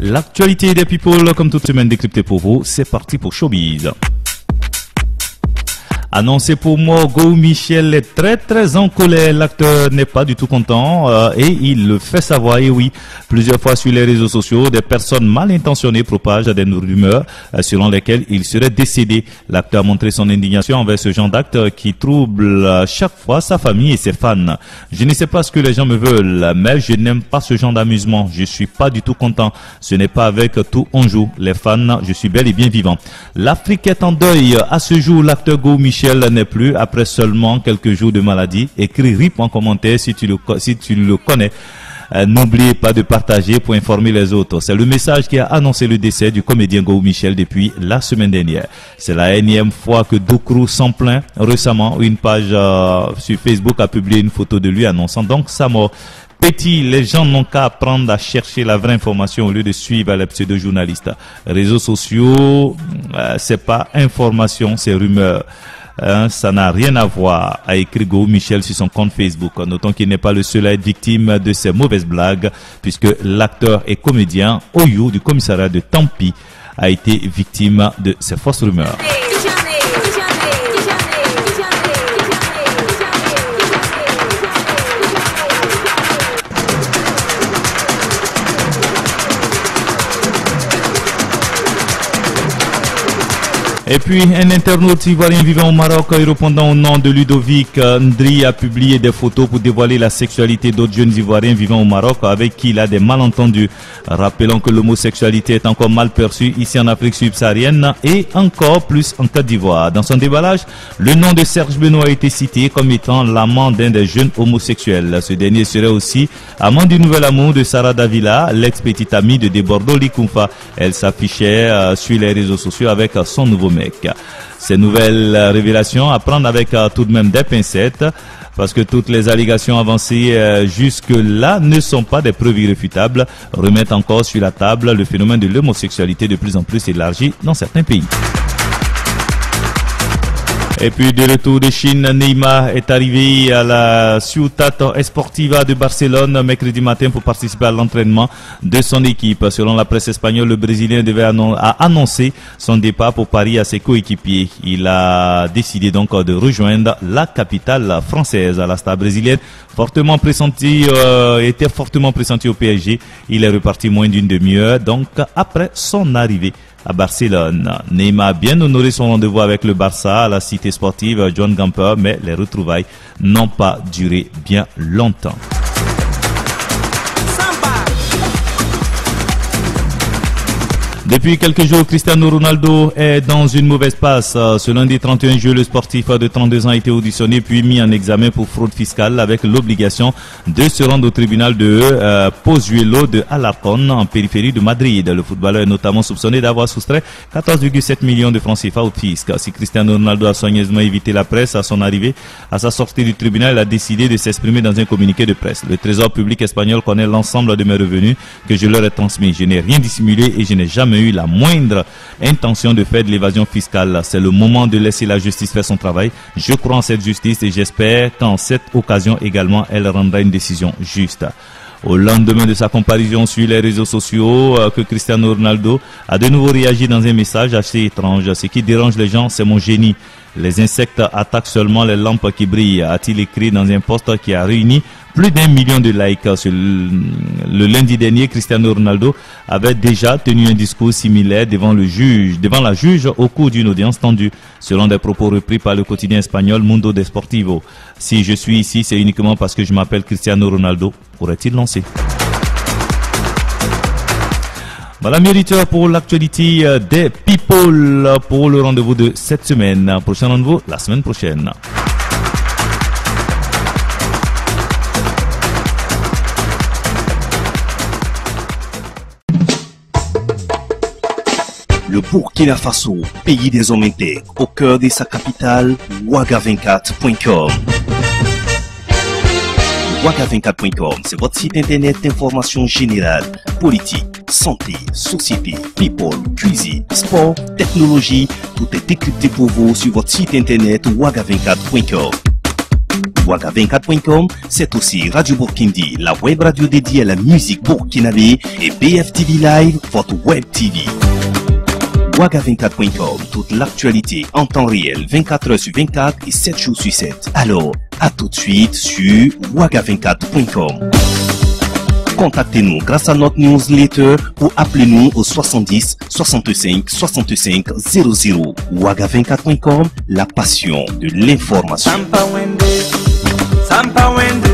L'actualité des people, comme toute semaine décryptée pour vous, c'est parti pour Showbiz. Annoncé pour moi, Go Michel est très en colère. L'acteur n'est pas du tout content et il le fait savoir. Et oui, plusieurs fois sur les réseaux sociaux, des personnes mal intentionnées propagent des rumeurs selon lesquelles il serait décédé. L'acteur a montré son indignation envers ce genre d'acte qui trouble chaque fois sa famille et ses fans. Je ne sais pas ce que les gens me veulent, mais je n'aime pas ce genre d'amusement. Je suis pas du tout content. Ce n'est pas avec tout on joue. Les fans, je suis bel et bien vivant. L'Afrique est en deuil. À ce jour, l'acteur Go Michel n'est plus après seulement quelques jours de maladie. Écris RIP en commentaire si tu le connais. N'oubliez pas de partager pour informer les autres. C'est le message qui a annoncé le décès du comédien Go Michel depuis la semaine dernière. C'est la énième fois que Doukrou s'en plaint. Récemment, une page sur Facebook a publié une photo de lui annonçant donc sa mort. Petit, les gens n'ont qu'à apprendre à chercher la vraie information au lieu de suivre les pseudo-journalistes. Réseaux sociaux, c'est pas information, c'est rumeur. Ça n'a rien à voir, a écrit Go Michel sur son compte Facebook. Notons qu'il n'est pas le seul à être victime de ces mauvaises blagues, puisque l'acteur et comédien Oyo du commissariat de Tampi a été victime de ces fausses rumeurs. Et puis, un internaute ivoirien vivant au Maroc et répondant au nom de Ludovic Ndri a publié des photos pour dévoiler la sexualité d'autres jeunes ivoiriens vivant au Maroc avec qui il a des malentendus. Rappelons que l'homosexualité est encore mal perçue ici en Afrique subsaharienne et encore plus en Côte d'Ivoire. Dans son déballage, le nom de Serge Benoît a été cité comme étant l'amant d'un des jeunes homosexuels. Ce dernier serait aussi amant du nouvel amour de Sarah Davila, l'ex-petite amie de Debordo Likumfa. Elle s'affichait sur les réseaux sociaux avec son nouveau mec. Ces nouvelles révélations à prendre avec tout de même des pincettes parce que toutes les allégations avancées jusque-là ne sont pas des preuves irréfutables, remettent encore sur la table le phénomène de l'homosexualité de plus en plus élargi dans certains pays. Et puis de retour de Chine, Neymar est arrivé à la Ciutat Esportiva de Barcelone mercredi matin pour participer à l'entraînement de son équipe. Selon la presse espagnole, le Brésilien a annoncé son départ pour Paris à ses coéquipiers. Il a décidé donc de rejoindre la capitale française. La star brésilienne était fortement pressenti au PSG. Il est reparti moins d'une demi-heure donc après son arrivée à Barcelone. Neymar a bien honoré son rendez-vous avec le Barça à la cité sportive John Gamper, mais les retrouvailles n'ont pas duré bien longtemps. Depuis quelques jours, Cristiano Ronaldo est dans une mauvaise passe. Ce lundi 31 juillet, le sportif de 32 ans a été auditionné puis mis en examen pour fraude fiscale avec l'obligation de se rendre au tribunal de Pozuelo de Alarcón en périphérie de Madrid. Le footballeur est notamment soupçonné d'avoir soustrait 14,7 millions de francs CFA au fisc. Si Cristiano Ronaldo a soigneusement évité la presse à son arrivée, à sa sortie du tribunal, il a décidé de s'exprimer dans un communiqué de presse. Le Trésor public espagnol connaît l'ensemble de mes revenus que je leur ai transmis. Je n'ai rien dissimulé et je n'ai jamais eu la moindre intention de faire de l'évasion fiscale. C'est le moment de laisser la justice faire son travail. Je crois en cette justice et j'espère qu'en cette occasion également, elle rendra une décision juste. Au lendemain de sa comparution sur les réseaux sociaux, que Cristiano Ronaldo a de nouveau réagi dans un message assez étrange. Ce qui dérange les gens, c'est mon génie. Les insectes attaquent seulement les lampes qui brillent, a-t-il écrit dans un post qui a réuni plus d'1 million de likes. Le lundi dernier, Cristiano Ronaldo avait déjà tenu un discours similaire devant la juge au cours d'une audience tendue, selon des propos repris par le quotidien espagnol Mundo Deportivo. Si je suis ici, c'est uniquement parce que je m'appelle Cristiano Ronaldo, aurait-il lancé. Voilà mes auditeurs pour l'actualité des people pour le rendez-vous de cette semaine. Prochain rendez-vous la semaine prochaine. Le Burkina Faso, pays des hommes intègres, au cœur de sa capitale, Ouaga24.com. Ouaga24.com, c'est votre site internet d'information générale, politique, santé, société, people, cuisine, sport, technologie. Tout est décrypté pour vous sur votre site internet Ouaga24.com. Ouaga24.com, c'est aussi Radio Burkindi, la web radio dédiée à la musique burkinabé, et BFTV Live, votre web TV. Ouaga24.com, toute l'actualité en temps réel, 24 heures sur 24 et 7 jours sur 7. Alors, à tout de suite sur Ouaga24.com. Contactez-nous grâce à notre newsletter ou appelez-nous au 70 65 65 00. Ouaga24.com, la passion de l'information. Sampa Wende.